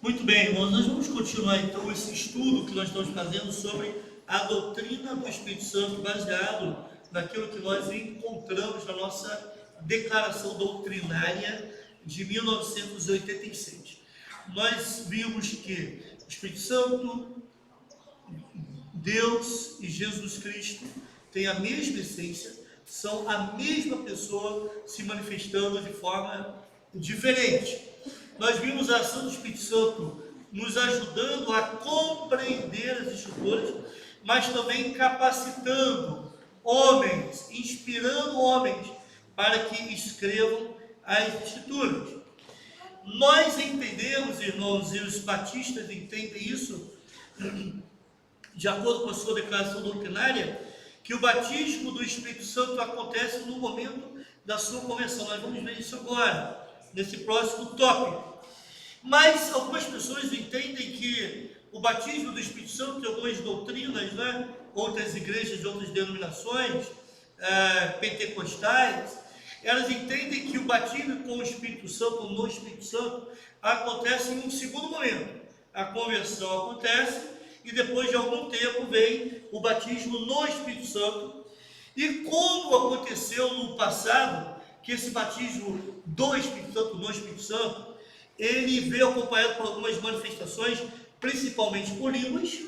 Muito bem, irmãos, nós vamos continuar então esse estudo que nós estamos fazendo sobre a doutrina do Espírito Santo, baseado naquilo que nós encontramos na nossa declaração doutrinária de 1986. Nós vimos que o Espírito Santo, Deus e Jesus Cristo têm a mesma essência, são a mesma pessoa se manifestando de forma diferente. Nós vimos a ação do Espírito Santo nos ajudando a compreender as Escrituras, mas também capacitando homens, inspirando homens para que escrevam as Escrituras. Nós entendemos, irmãos, e os batistas entendem isso, de acordo com a sua declaração doutrinária, que o batismo do Espírito Santo acontece no momento da sua conversão. Nós vamos ver isso agora, nesse próximo tópico. Mas algumas pessoas entendem que o batismo do Espírito Santo, tem algumas doutrinas, né? Outras igrejas de outras denominações, pentecostais, elas entendem que o batismo com o Espírito Santo, no Espírito Santo, acontece em um segundo momento. A conversão acontece e depois de algum tempo vem o batismo no Espírito Santo. E como aconteceu no passado, que esse batismo do Espírito Santo, no Espírito Santo, ele veio acompanhado por algumas manifestações, principalmente por línguas.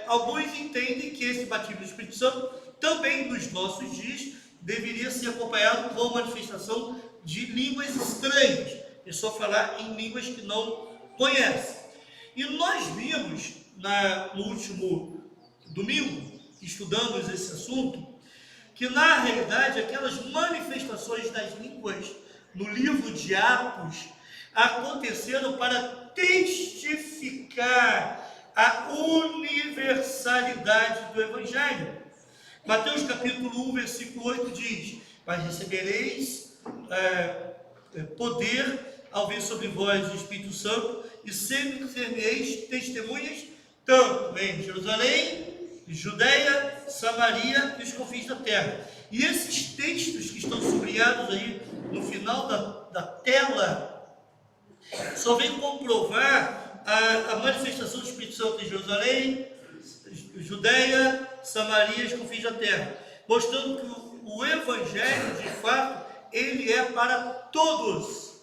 Alguns entendem que esse batismo do Espírito Santo, também nos nossos dias, deveria ser acompanhado com a manifestação de línguas estranhas. É só falar em línguas que não conhece. E nós vimos, no último domingo, estudamos esse assunto, que na realidade aquelas manifestações das línguas no livro de Atos aconteceram para testificar a universalidade do Evangelho. Mateus capítulo 1, versículo 8 diz: mas recebereis poder ao vir sobre vós o Espírito Santo, e sempre sereis testemunhas, tanto em Jerusalém, Judeia, Samaria e os confins da terra. E esses textos que estão sublinhados aí no final da tela, só vem comprovar a manifestação do Espírito Santo em Jerusalém, Judeia, Samaria e os confins da terra, mostrando que o Evangelho, de fato, ele é para todos.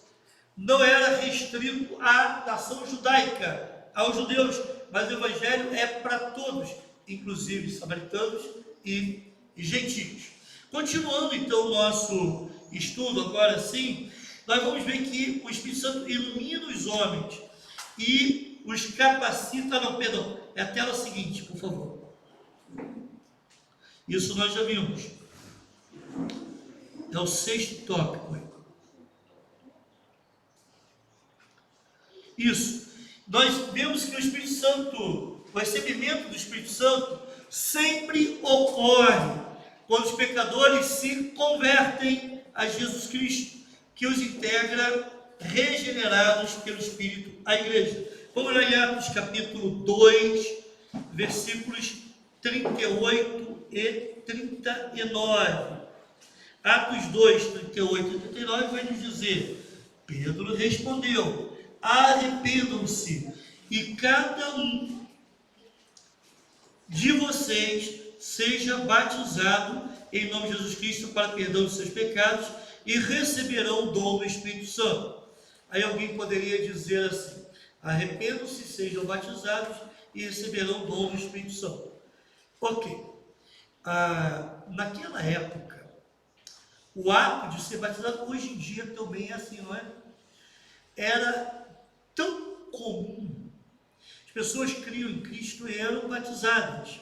Não era restrito à nação judaica, aos judeus, mas o Evangelho é para todos, inclusive samaritanos e gentios. Continuando então o nosso estudo, agora sim, nós vamos ver que o Espírito Santo ilumina os homens e os capacita, é a tela seguinte, por favor. Isso nós já vimos. É o sexto tópico. Isso. Nós vemos que o Espírito Santo, o recebimento do Espírito Santo sempre ocorre quando os pecadores se convertem a Jesus Cristo, que os integra regenerados pelo Espírito à igreja. Vamos lá em Atos capítulo 2, versículos 38 e 39. Atos 2, 38 e 39 vai nos dizer: Pedro respondeu: arrependam-se e cada um de vocês seja batizado em nome de Jesus Cristo para perdão dos seus pecados e receberão o dom do Espírito Santo. Aí alguém poderia dizer assim: arrependam-se, sejam batizados e receberão o dom do Espírito Santo. Ok. Naquela época, o ato de ser batizado, hoje em dia também é assim, não é? Era tão comum. As pessoas criam em Cristo e eram batizadas,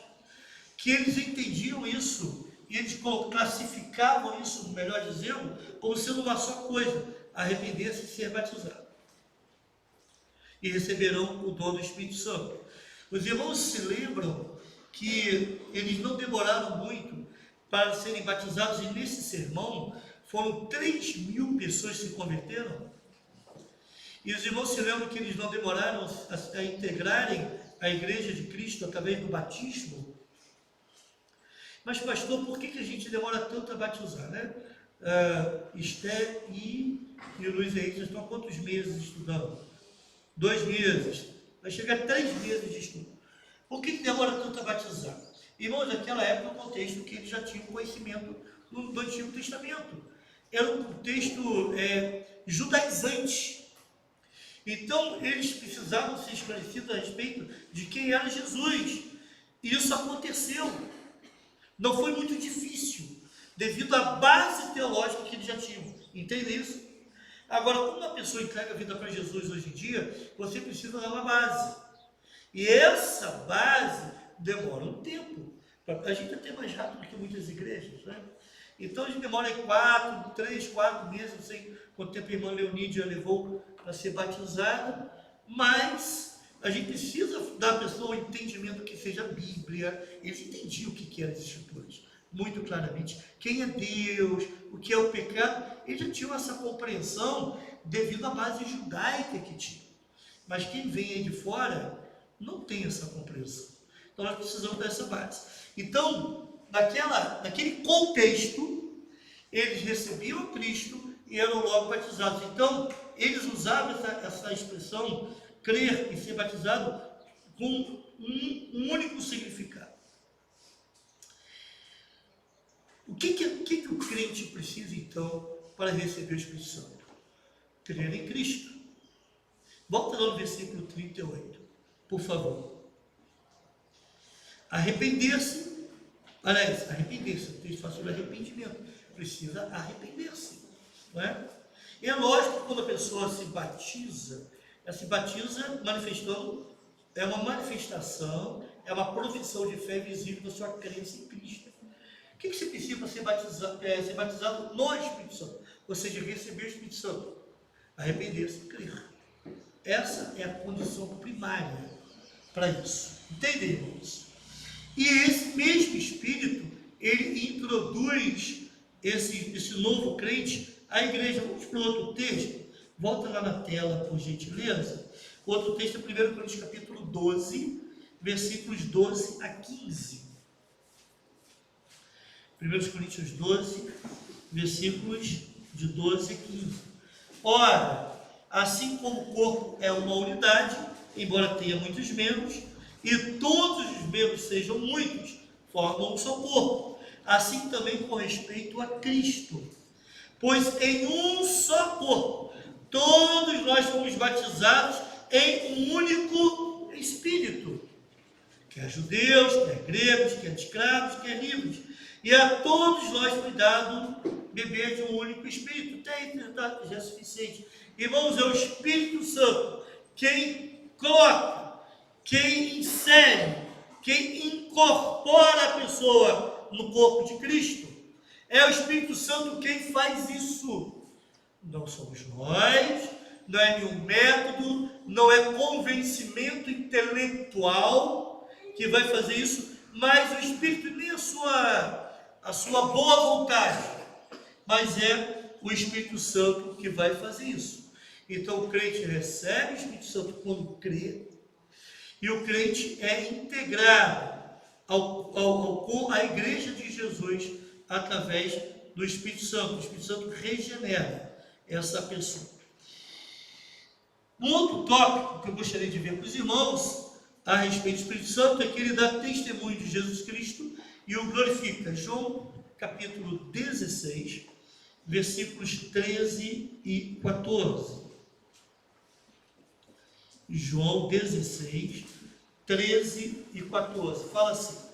que eles entendiam isso, e eles classificavam isso, melhor dizendo, como sendo uma só coisa: arrepender-se e ser batizado. E receberão o dom do Espírito Santo. Os irmãos se lembram que eles não demoraram muito para serem batizados, e nesse sermão foram 3.000 pessoas que se converteram. E os irmãos se lembram que eles não demoraram a integrarem a igreja de Cristo através do batismo. Mas pastor, por que a gente demora tanto a batizar, né? Esté e Luiz Henrique já estão há quantos meses estudando? 2 meses, vai chegar a 3 meses de estudo. Por que demora tanto a batizar? Irmãos, naquela época, o contexto que eles já tinham conhecimento do Antigo Testamento. Era um contexto judaizante. Então, eles precisavam ser esclarecidos a respeito de quem era Jesus. E isso aconteceu. Não foi muito difícil, devido à base teológica que eles já tinham. Entende isso? Agora, quando uma pessoa entrega a vida para Jesus hoje em dia, você precisa dar uma base. E essa base demora um tempo. A gente até mais rápido do que muitas igrejas, né? Então a gente demora 3, 4 meses, não sei quanto tempo a irmã Leonídia levou para ser batizada, mas a gente precisa dar à pessoa um entendimento que seja a Bíblia. Eles entendiam o que eram as Escrituras, muito claramente. Quem é Deus, o que é o pecado, eles já tinham essa compreensão devido à base judaica que tinha. Mas quem vem aí de fora não tem essa compreensão. Então nós precisamos dessa base. Então, naquele contexto, eles recebiam a Cristo e eram logo batizados. Então, eles usavam essa expressão, crer e ser batizado, com um único significado. O que o crente precisa, então, para receber o Espírito Santo? Crer em Cristo. Volta lá no versículo 38, por favor. Arrepender-se, o texto fala sobre arrependimento, precisa arrepender-se, não é? E é lógico que quando a pessoa se batiza, ela se batiza manifestando, é uma manifestação, é uma profissão de fé visível da sua crença em Cristo. O que você precisa para ser batizado no Espírito Santo? Ou seja, receber o Espírito Santo? Arrepender-se e crer. Essa é a condição primária para isso. Entendemos? E esse mesmo Espírito, ele introduz esse novo crente à igreja. Vamos para outro texto. Volta lá na tela, por gentileza. Outro texto é 1 Coríntios capítulo 12, versículos 12 a 15. 1 Coríntios 12, versículos de 12 a 15. Ora, assim como o corpo é uma unidade, embora tenha muitos membros, e todos os membros sejam muitos, formam um só corpo. Assim também com respeito a Cristo. Pois em um só corpo, todos nós fomos batizados em um único Espírito. Quer judeus, quer gregos, quer escravos, quer livres. E a todos nós foi dado beber de um único Espírito. Até já é suficiente. Irmãos, é o Espírito Santo quem coloca, quem insere, quem incorpora a pessoa no corpo de Cristo. É o Espírito Santo quem faz isso. Não somos nós, não é nenhum método, não é convencimento intelectual que vai fazer isso, mas o Espírito nem a sua boa vontade, mas é o Espírito Santo que vai fazer isso. Então o crente recebe o Espírito Santo quando crê, e o crente é integrado à igreja de Jesus através do Espírito Santo. O Espírito Santo regenera essa pessoa. Um outro tópico que eu gostaria de ver com os irmãos a respeito do Espírito Santo é que ele dá testemunho de Jesus Cristo e o glorifica. João capítulo 16, versículos 13 e 14. João 16, 13 e 14. Fala assim: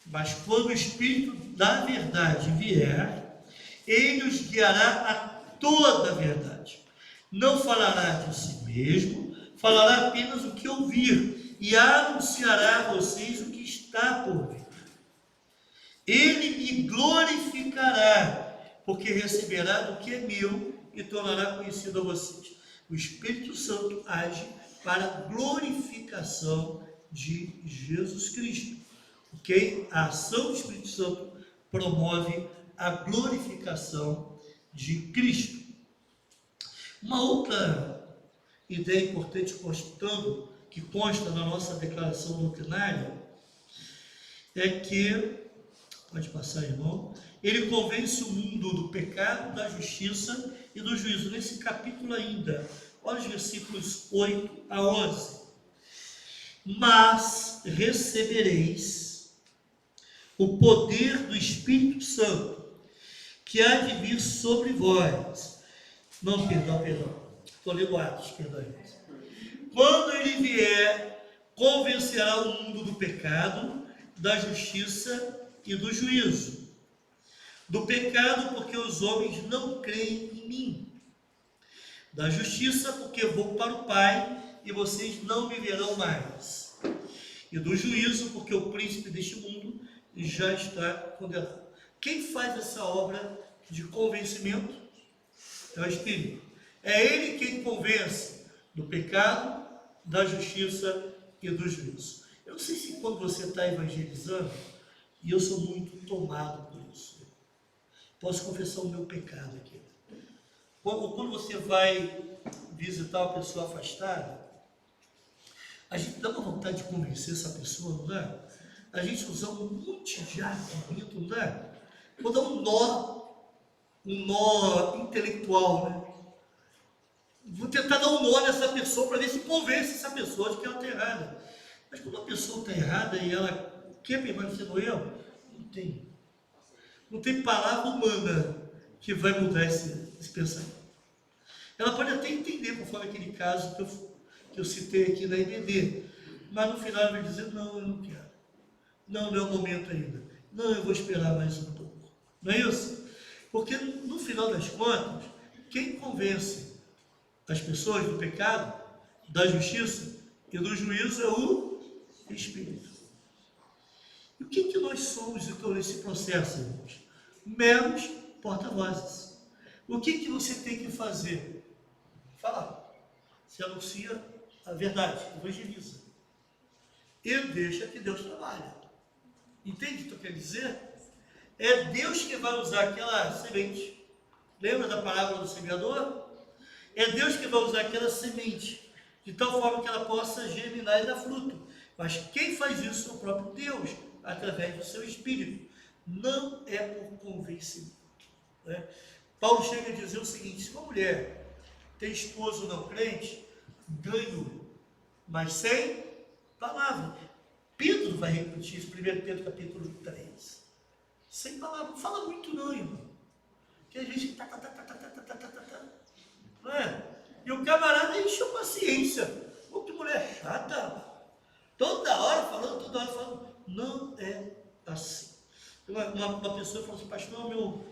mas quando o Espírito da verdade vier, ele os guiará a toda a verdade. Não falará de si mesmo, falará apenas o que ouvir, e anunciará a vocês o que está por vir. Ele me glorificará, porque receberá do que é meu e tornará conhecido a vocês. O Espírito Santo age para a glorificação de Jesus Cristo. Ok? A ação do Espírito Santo promove a glorificação de Cristo. Uma outra ideia importante que consta na nossa declaração doutrinária é que Pode passar, irmão. Ele convence o mundo do pecado, da justiça e do juízo. Nesse capítulo ainda, olha os versículos 8 a 11. Mas recebereis o poder do Espírito Santo, que há de vir sobre vós. Não, perdão. Estou lendo Atos, perdão. Quando ele vier, convencerá o mundo do pecado, da justiça e do juízo. Do pecado, porque os homens não creem em mim. Da justiça, porque vou para o Pai e vocês não me verão mais. E do juízo, porque o príncipe deste mundo já está condenado. Quem faz essa obra de convencimento? É o Espírito. É ele quem convence do pecado, da justiça e do juízo. Eu não sei se quando você está evangelizando, e eu sou muito tomado por isso, posso confessar o meu pecado aqui. Quando você vai visitar uma pessoa afastada, a gente dá uma vontade de convencer essa pessoa, não dá? A gente usa um monte de argumento, não dá? Vou dar um nó intelectual, né? Vou tentar dar um nó nessa pessoa para ver se convence essa pessoa de que ela está errada. Mas quando a pessoa está errada e ela quer permanecer no erro, não tem palavra humana que vai mudar esse pensamento. Ela pode até entender, conforme aquele caso que eu citei aqui na IBD, mas no final ela vai dizer, não, eu não quero. Não é o momento ainda. Não, eu vou esperar mais um pouco. Não é isso? Porque no final das contas, quem convence as pessoas do pecado, da justiça e do juízo é o Espírito. E o que nós somos, então, nesse processo, irmãos? Meros porta-vozes. O que você tem que fazer? Falar. Você anuncia a verdade, evangeliza. E deixa que Deus trabalhe. Entende o que eu quero dizer? É Deus que vai usar aquela semente. Lembra da parábola do semeador? É Deus que vai usar aquela semente, de tal forma que ela possa germinar e dar fruto. Mas quem faz isso é o próprio Deus, através do seu Espírito. Não é por convencimento. Né? Paulo chega a dizer o seguinte: se uma mulher tem esposo não crente, ganho, mas sem palavra. Pedro vai repetir isso, 1 Pedro capítulo 3. Sem palavra, não fala muito não, irmão. Que a gente não é? E o camarada encheu paciência. Pô, que mulher chata. Toda hora falando. Não é assim. Uma pessoa falou assim: pastor, meu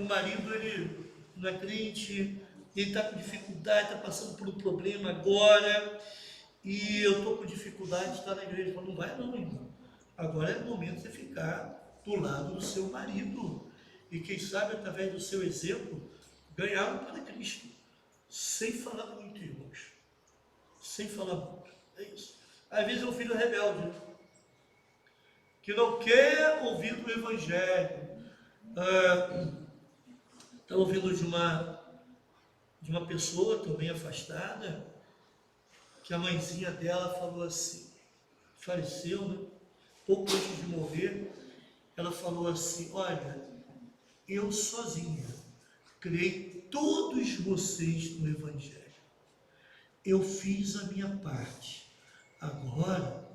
marido, ele não é crente, ele está com dificuldade, está passando por um problema agora, e eu estou com dificuldade de estar na igreja. Eu falo, não vai não, irmão. Agora é o momento de você ficar do lado do seu marido. E quem sabe, através do seu exemplo, ganhar um para Cristo. Sem falar muito, irmãos. Sem falar muito. É isso. Às vezes é um filho rebelde, né? Que não quer ouvir do Evangelho. Estava ouvindo de uma pessoa também afastada, que a mãezinha dela falou assim, faleceu, né? Pouco antes de morrer, ela falou assim: olha, eu sozinha criei todos vocês no Evangelho. Eu fiz a minha parte. Agora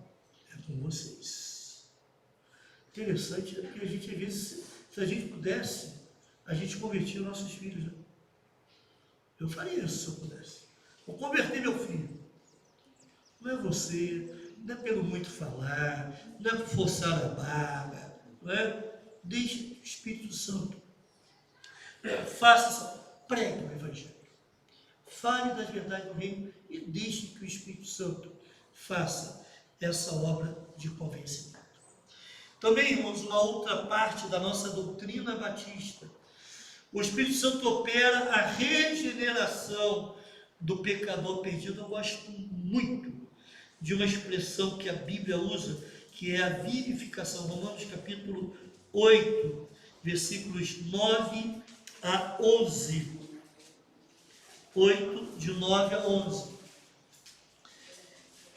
é com vocês. Interessante, né? Porque a gente, às vezes, se a gente pudesse, a gente convertia nossos filhos. Né? Eu faria isso se eu pudesse. Vou converter meu filho. Não é você, não é pelo muito falar, não é por forçar a barba, não é? Deixe o Espírito Santo. Pregue o Evangelho. Fale das verdades do reino e deixe que o Espírito Santo faça essa obra de convencimento. Também, irmãos, uma outra parte da nossa doutrina batista. O Espírito Santo opera a regeneração do pecador perdido. Eu gosto muito de uma expressão que a Bíblia usa, que é a vivificação. Romanos capítulo 8, versículos 9 a 11. 8, de 9 a 11.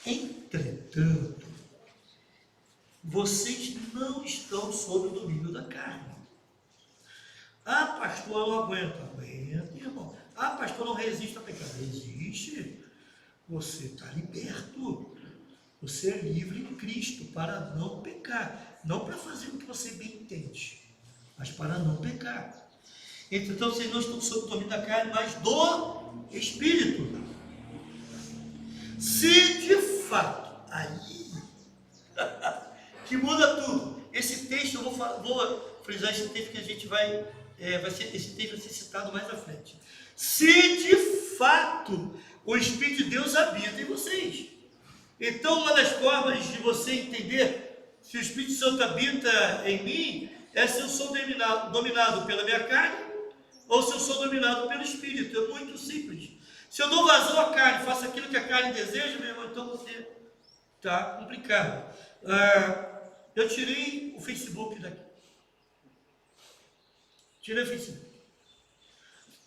Entretanto, vocês não estão sob o domínio da carne. Ah, pastor, eu não aguento. Aguenta, irmão. Ah, pastor, não resiste ao pecado. Resiste. Você está liberto. Você é livre em Cristo para não pecar. Não para fazer o que você bem entende, mas para não pecar. Então, vocês não estão sob o domínio da carne, mas do Espírito. Se de fato, aí que muda tudo. Esse texto, eu vou frisar esse texto que a gente esse texto vai ser citado mais à frente. Se de fato o Espírito de Deus habita em vocês. Então, uma das formas de você entender se o Espírito Santo habita em mim é se eu sou dominado pela minha carne ou se eu sou dominado pelo Espírito. É muito simples. Se eu dou vazão à carne, faço aquilo que a carne deseja, meu irmão, então você está complicado. Eu tirei o Facebook daqui. Tirei o Facebook.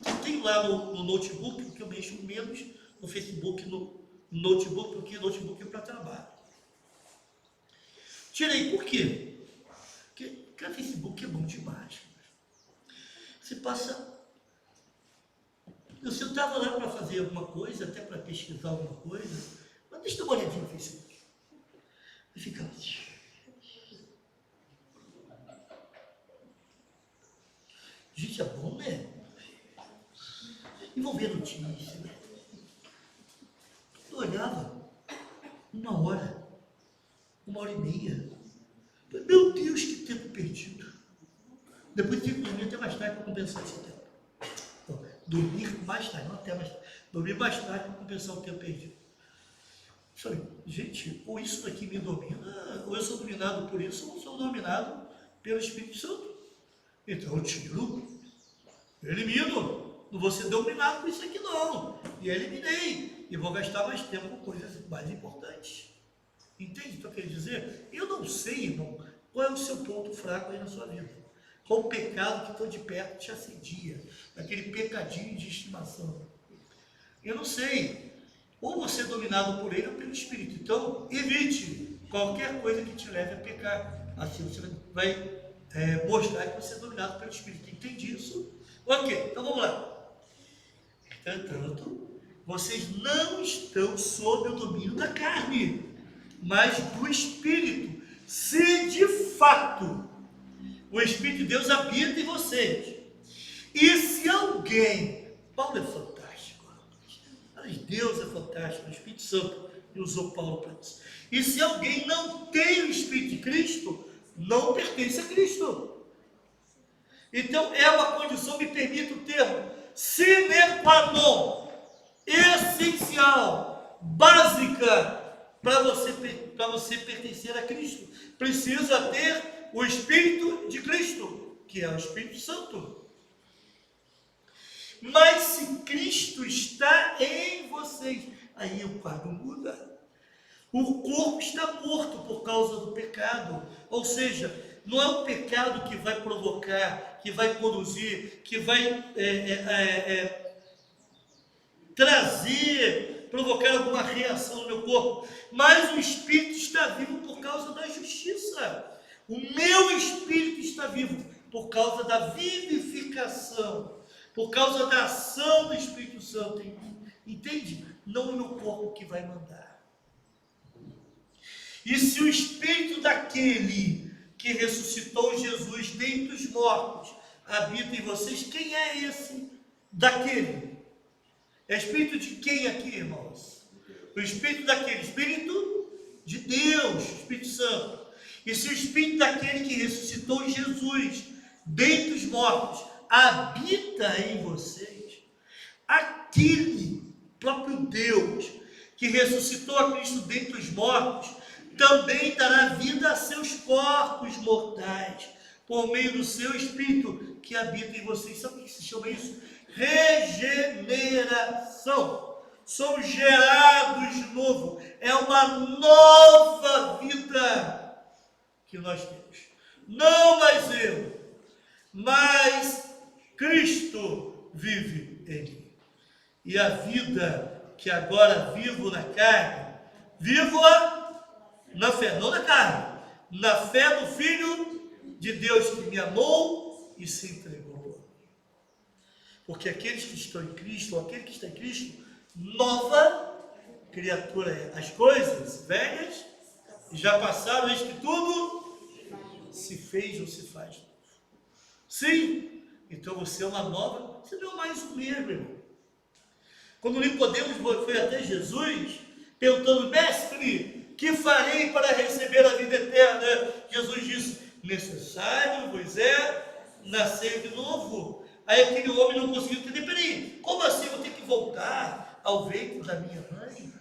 Eu tenho lá no notebook, porque eu mexo menos no Facebook, no notebook, porque notebook é para trabalho. Tirei, por quê? Porque o Facebook é bom demais. Você passa... Eu estava lá para fazer alguma coisa, até para pesquisar alguma coisa, mas deixa eu dar uma olhadinha no Facebook. E ficava assim. Gente, é bom, né? E vou ver notícia, né? Eu olhava, 1 hora, 1h30. Meu Deus, que tempo perdido. Depois tive que dormir até mais tarde para compensar esse tempo. Então, dormir mais tarde, não até mais tarde. Dormir mais tarde para compensar o tempo perdido. Eu falei, gente, ou isso daqui me domina, ou eu sou dominado por isso, ou eu sou dominado pelo Espírito Santo. Então eu tiro, eu elimino. Não vou ser dominado por isso aqui não. E eliminei. E vou gastar mais tempo com coisas mais importantes. Entende o que eu quero dizer? Eu não sei, irmão, qual é o seu ponto fraco aí na sua vida. Qual o pecado que estou de perto te assedia. Aquele pecadinho de estimação. Eu não sei. Ou você é dominado por ele ou pelo Espírito. Então, evite qualquer coisa que te leve a pecar. Assim você vai mostrar que você é dominado pelo Espírito. Entende isso? Ok, então vamos lá. Entretanto, vocês não estão sob o domínio da carne, mas do Espírito. Se de fato o Espírito de Deus habita em vocês. E se alguém... Paulo é fantástico. Mas Deus é fantástico. O Espírito Santo usou Paulo para isso. E se alguém não tem o Espírito de Cristo, não pertence a Cristo. Então é uma condição, me permita o termo, sine qua non, essencial, básica, para você pertencer a Cristo. Precisa ter o Espírito de Cristo, que é o Espírito Santo. Mas se Cristo está em vocês, aí o quadro muda. O corpo está morto por causa do pecado, ou seja, não é o pecado que vai provocar, que vai conduzir, que vai provocar alguma reação no meu corpo, mas o Espírito está vivo por causa da justiça. O meu Espírito está vivo por causa da vivificação, por causa da ação do Espírito Santo em mim. Entende? Não o meu corpo que vai mandar. E se o Espírito daquele que ressuscitou Jesus dentre os mortos habita em vocês, quem é esse daquele? É Espírito de quem aqui, irmãos? O Espírito daquele, Espírito de Deus, Espírito Santo. E se o Espírito daquele que ressuscitou Jesus dentre os mortos habita em vocês, aquele próprio Deus que ressuscitou a Cristo dentre os mortos também dará vida a seus corpos mortais, por meio do seu Espírito que habita em vocês. Sabe o que se chama isso? Regeneração. Somos gerados de novo. É uma nova vida que nós temos. Não mais eu, mas Cristo vive em mim. E a vida que agora vivo na carne, vivo-a na fé, não na carne, na fé do Filho de Deus que me amou e se entregou. Porque aqueles que estão em Cristo, ou aquele que está em Cristo, nova criatura é. As coisas velhas já passaram, eis que tudo se fez ou se faz. Sim, então você é uma nova, você não é mais o mesmo, irmão. Quando Nicodemos foi até Jesus, perguntando: mestre, que farei para receber a vida eterna? Jesus disse: necessário vos é nascer de novo. Aí aquele homem não conseguiu entender: peraí, como assim eu vou ter que voltar ao ventre da minha mãe?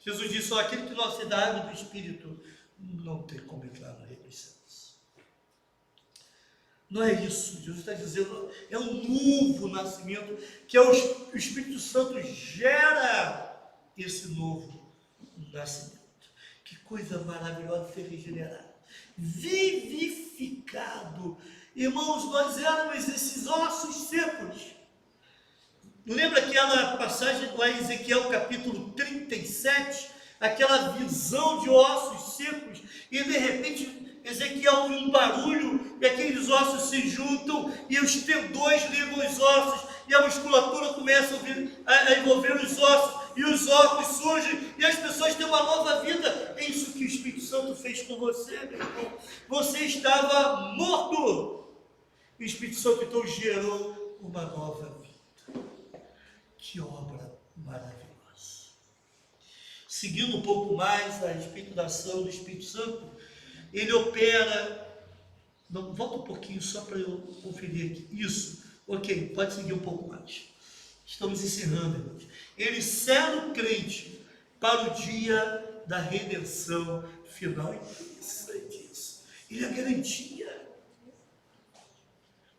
Jesus disse: só aquele que não nasce da água do Espírito não tem como entrar no reino dos céus. Não é isso. Jesus está dizendo, é um novo nascimento, que é o Espírito Santo gera esse novo nascimento. Que coisa maravilhosa ser regenerado, vivificado. Irmãos, nós éramos esses ossos secos. Lembra aquela passagem lá em Ezequiel capítulo 37, aquela visão de ossos secos, e de repente Ezequiel ouve um barulho, e aqueles ossos se juntam, e os tendões ligam os ossos, e a musculatura começa a envolver os ossos, e os órgãos surgem, e as pessoas têm uma nova vida. É isso que o Espírito Santo fez com você, meu irmão. Você estava morto, e o Espírito Santo então gerou uma nova vida. Que obra maravilhosa. Seguindo um pouco mais a respeito da ação do Espírito Santo, ele opera. Não, volta um pouquinho só para eu conferir aqui. Isso, ok, pode seguir um pouco mais. Estamos encerrando, irmãos. Ele sela o crente para o dia da redenção final. Interessante isso. Ele é garantia.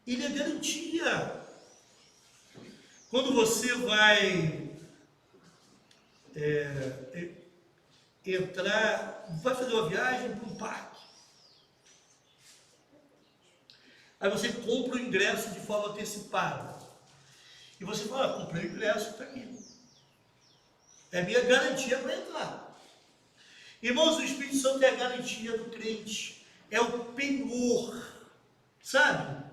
Ele é garantia. Quando você vai vai fazer uma viagem para um parque, aí você compra o ingresso de forma antecipada, e você fala: comprei o ingresso, está aqui, é minha garantia para entrar. Irmãos, o Espírito Santo é a garantia do crente, é o penhor, sabe?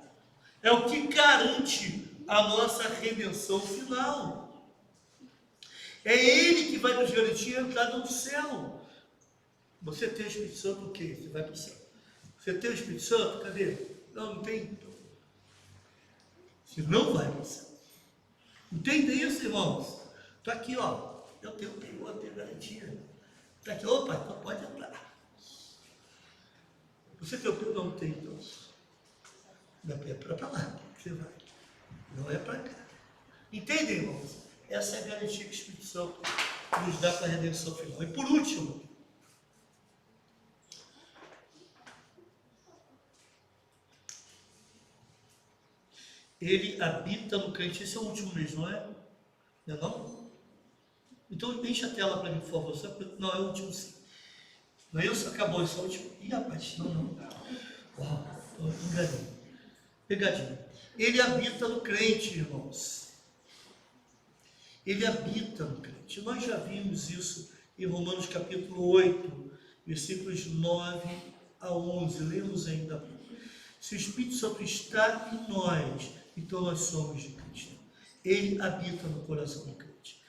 É o que garante a nossa redenção final. É Ele que vai nos garantir a entrada no céu. Você tem o Espírito Santo, o quê? Você vai para o céu. Você tem o Espírito Santo? Cadê? Não tem. Então. Você não vai para o céu. Entende isso, irmãos? Estou aqui, ó. Eu tenho penhor, eu tenho garantia. Está aqui, opa, então pode entrar. Você tem o penhor? Não tem, então. É para lá que você vai. Não é para cá. Entendem, irmãos? Essa é a garantia que o Espírito Santo nos dá para a redenção final. E por último, ele habita no crente. Esse é o último mês, não é? Não é não? Então enche a tela para mim, por favor. Não, é o último sim. Não é isso? Acabou, esse é o último. Ih, rapaz, não. Uau, enganei. Pegadinha. Ele habita no crente, irmãos. Ele habita no crente. Nós já vimos isso em Romanos capítulo 8, versículos 9 a 11. Lemos ainda. Se o Espírito Santo está em nós, então nós somos de Cristo. Ele habita no coração do crente.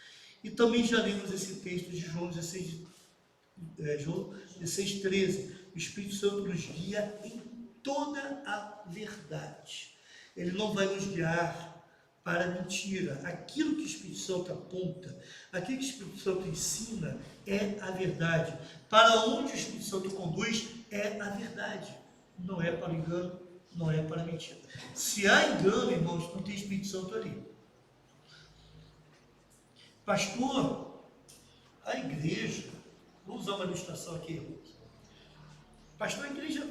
E também já lemos esse texto de João 16:13. O Espírito Santo nos guia em toda a verdade. Ele não vai nos guiar para a mentira. Aquilo que o Espírito Santo aponta, aquilo que o Espírito Santo ensina é a verdade. Para onde o Espírito Santo conduz é a verdade. Não é para o engano, não é para a mentira. Se há engano, irmãos, não tem Espírito Santo ali. Pastor, a igreja, vou usar uma ilustração aqui, irmãos. Pastor, a igreja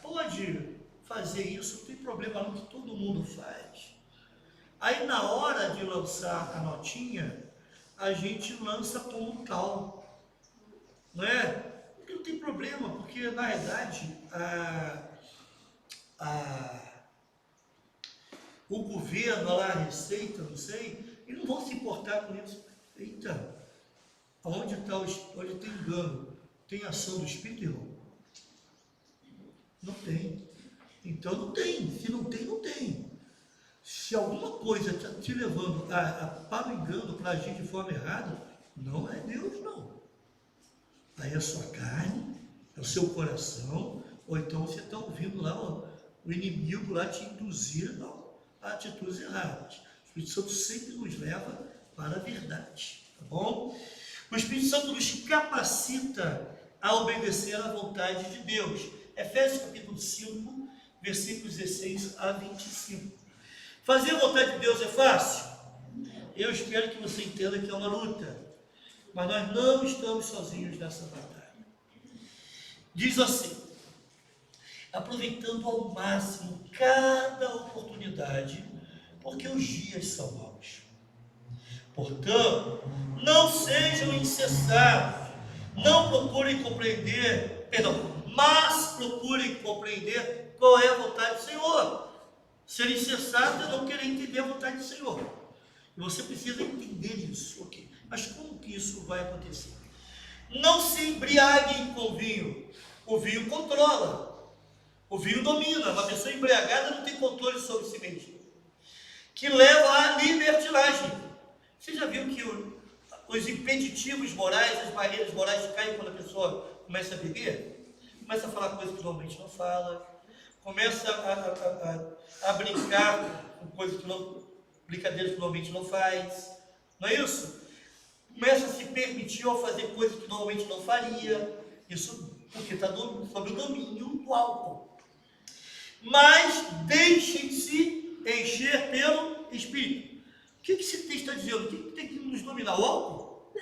pode fazer isso, não tem problema não, que todo mundo faz. Aí na hora de lançar a notinha, a gente lança como tal, não é? Porque não tem problema, porque na verdade o governo, lá, a Receita, não sei, eles não vão se importar com isso. Eita, onde tem engano, tem ação do Espírito, irmão? Não tem. Então não tem. Se não tem, não tem. Se alguma coisa está te levando para o engano, para agir de forma errada, não é Deus, não. Aí é a sua carne, é o seu coração, ou então você está ouvindo lá o inimigo lá te induzir a atitudes erradas. O Espírito Santo sempre nos leva para a verdade, tá bom? O Espírito Santo nos capacita a obedecer à vontade de Deus. Efésios capítulo 5, versículos 16 a 25. Fazer a vontade de Deus é fácil? Eu espero que você entenda que é uma luta. Mas nós não estamos sozinhos nessa batalha. Diz assim: aproveitando ao máximo cada oportunidade, porque os dias são maus. Portanto, não sejam incessados, não procurem compreender, mas procurem compreender qual é a vontade do Senhor. Ser insensato é não querer entender a vontade do Senhor. E você precisa entender isso, ok? Mas como que isso vai acontecer? Não se embriaguem com vinho. O vinho controla. O vinho domina. Uma pessoa embriagada não tem controle sobre si mesma. Que leva à libertinagem. Você já viu que os impeditivos morais, as barreiras morais caem quando a pessoa começa a beber? Começa a falar coisas que normalmente não fala. Começa a brincar com coisas que brincadeiras que normalmente não faz. Não é isso? Começa a se permitir ao fazer coisas que normalmente não faria. Isso porque está sob o domínio do álcool. Mas deixem-se encher pelo Espírito. O que esse texto está dizendo? O que tem que nos dominar? O álcool?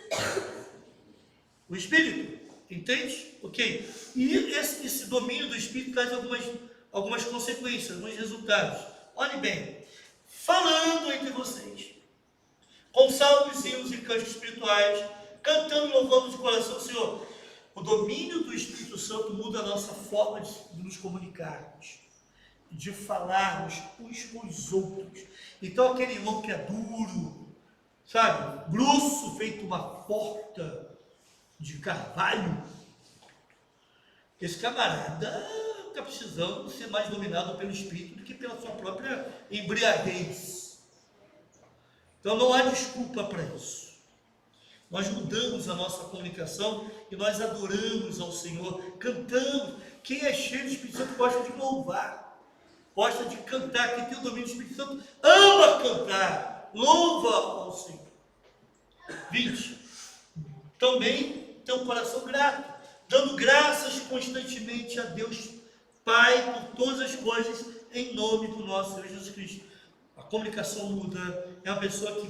O Espírito? Entende? Ok. E esse domínio do Espírito traz algumas consequências, alguns resultados. Olhe bem. Falando entre vocês, com salmos, hinos e cantos espirituais, cantando e louvando de coração o Senhor. O domínio do Espírito Santo muda a nossa forma de nos comunicarmos, de falarmos uns com os outros. Então aquele irmão que é duro, sabe, grosso, feito uma porta de carvalho, esse camarada está precisando ser mais dominado pelo Espírito do que pela sua própria embriaguez. Então não há desculpa para isso. Nós mudamos a nossa comunicação e nós adoramos ao Senhor, cantamos. Quem é cheio do Espírito Santo gosta de louvar, gosta de cantar. Quem tem o domínio do Espírito Santo ama cantar, louva ao Senhor. 20. Também tem um coração grato, dando graças constantemente a Deus Pai por todas as coisas, em nome do nosso Senhor Jesus Cristo. A comunicação muda, é uma pessoa que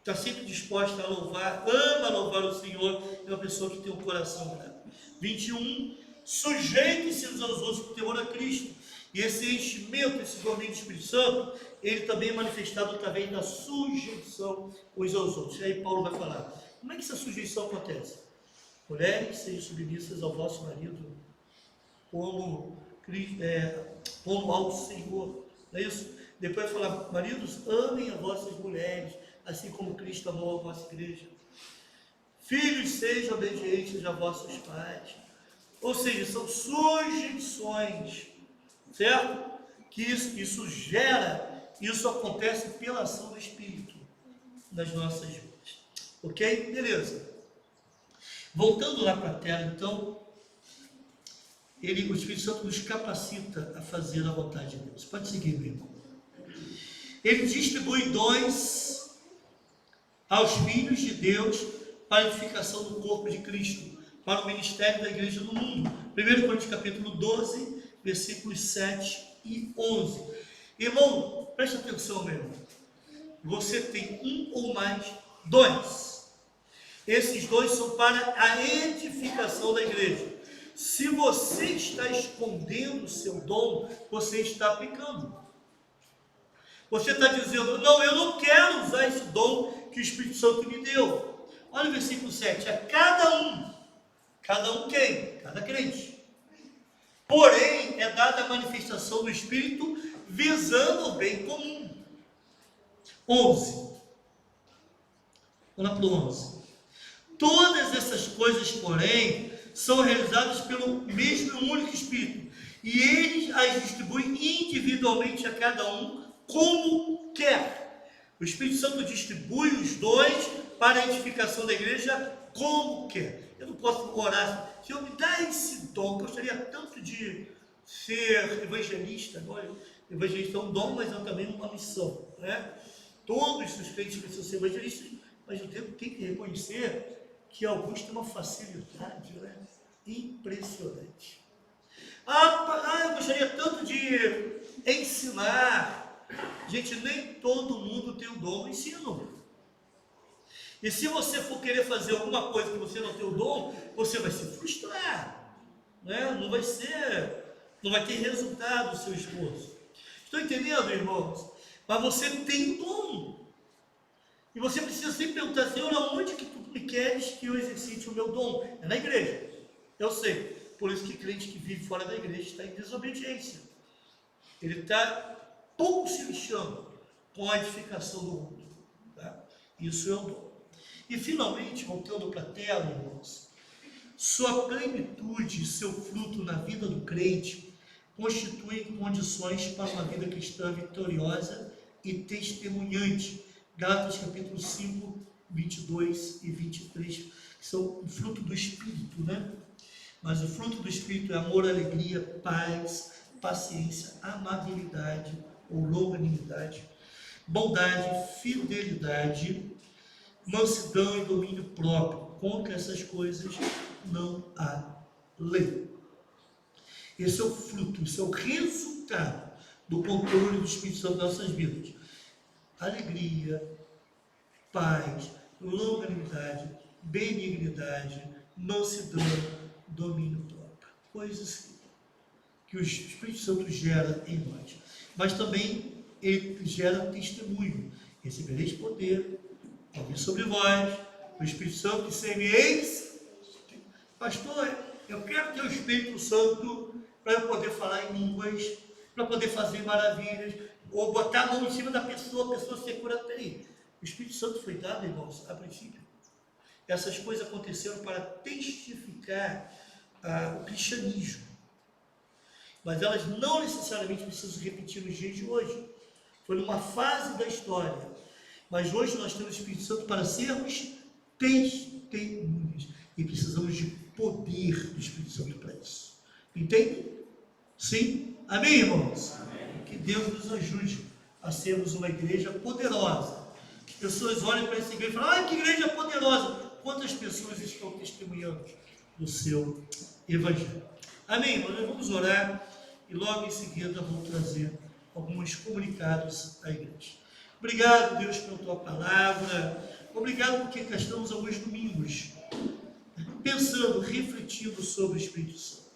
está sempre disposta a louvar, ama louvar o Senhor, é uma pessoa que tem um coração grato. 21, sujeitem-se uns aos outros por temor a Cristo. E esse enchimento, esse domínio do Espírito Santo, ele também é manifestado através da sujeição uns aos outros. E aí Paulo vai falar, como é que essa sujeição acontece? Mulheres, sejam submissas ao vosso marido, como ao Senhor, não é isso? Depois vai falar, maridos, amem as vossas mulheres, assim como Cristo amou a vossa igreja. Filhos, sejam obedientes a vossos pais. Ou seja, são sujeições, certo? Que isso gera, isso acontece pela ação do Espírito nas nossas vidas. Ok? Beleza. Voltando lá para a tela, então, o Espírito Santo nos capacita a fazer a vontade de Deus. Pode seguir, meu irmão. Ele distribui dons aos filhos de Deus para a edificação do corpo de Cristo, para o ministério da igreja no mundo. 1 Coríntios capítulo 12, versículos 7 e 11. Irmão, preste atenção, meu irmão. Você tem um ou mais dons. Esses dons são para a edificação da igreja. Se você está escondendo o seu dom, você está pecando. Você está dizendo, não, eu não quero usar esse dom que o Espírito Santo me deu. Olha o versículo 7, é cada um quem? Cada crente. Porém, é dada a manifestação do Espírito visando o bem comum. 11. Vamos lá para o 11. Todas essas coisas, porém, são realizadas pelo mesmo e único Espírito, e Ele as distribui individualmente a cada um como quer. O Espírito Santo distribui os dons para a edificação da igreja como quer. Eu não posso orar, Senhor, me dá esse dom. Eu gostaria tanto de ser evangelista. Olha, evangelista é um dom, mas é também uma missão, né? Todos os crentes precisam ser evangelistas, mas eu tenho que reconhecer que alguns têm uma facilidade, né? Impressionante. Eu gostaria tanto de ensinar. Gente, nem todo mundo tem o dom do ensino. E se você for querer fazer alguma coisa que você não tem o dom, você vai se frustrar, né? Não vai ter resultado do seu esforço. Estão entendendo, irmãos? Mas você tem dom. E você precisa sempre perguntar, Senhor, aonde que tu me queres que eu exercite o meu dom? É na igreja. Eu sei. Por isso que crente que vive fora da igreja está em desobediência. Ele está pouco se lixando com a edificação do mundo. Tá? Isso é o dom. E finalmente, voltando para a tela, irmãos, sua plenitude e seu fruto na vida do crente constituem condições para uma vida cristã vitoriosa e testemunhante. Gálatas capítulo 5, 22 e 23, que são o fruto do Espírito, né? Mas o fruto do Espírito é amor, alegria, paz, paciência, amabilidade ou longanimidade, bondade, fidelidade, mansidão e domínio próprio. Contra essas coisas não há lei. Esse é o fruto, esse é o resultado do controle do Espírito Santo nas nossas vidas. Alegria, paz, longanimidade, benignidade, mansidão, domínio próprio. Coisas que o Espírito Santo gera em nós. Mas também ele gera testemunho. Recebereis poder, vir sobre vós, o Espírito Santo, e semeis. Pastor, eu quero ter o Espírito Santo para eu poder falar em línguas, para poder fazer maravilhas, ou botar a mão em cima da pessoa, a pessoa ser curada. Peraí, o Espírito Santo foi dado, irmãos, a princípio. Essas coisas aconteceram para testificar o cristianismo. Mas elas não necessariamente precisam se repetir nos dias de hoje. Foi numa fase da história. Mas hoje nós temos o Espírito Santo para sermos testemunhas. E precisamos de poder do Espírito Santo para isso. Entende? Sim? Amém, irmãos? Amém. Que Deus nos ajude a sermos uma igreja poderosa. As pessoas olham para essa igreja e falam, que igreja poderosa. Quantas pessoas estão testemunhando do seu evangelho? Amém, irmãos? Nós vamos orar e logo em seguida vou trazer alguns comunicados à igreja. Obrigado, Deus, pela tua palavra. Obrigado porque cá estamos alguns domingos pensando, refletindo sobre o Espírito Santo.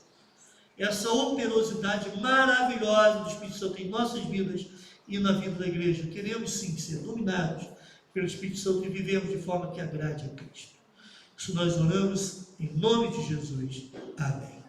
Essa operosidade maravilhosa do Espírito Santo em nossas vidas e na vida da igreja. Queremos sim ser dominados pelo Espírito Santo e vivemos de forma que agrade a Cristo. Isso nós oramos em nome de Jesus. Amém.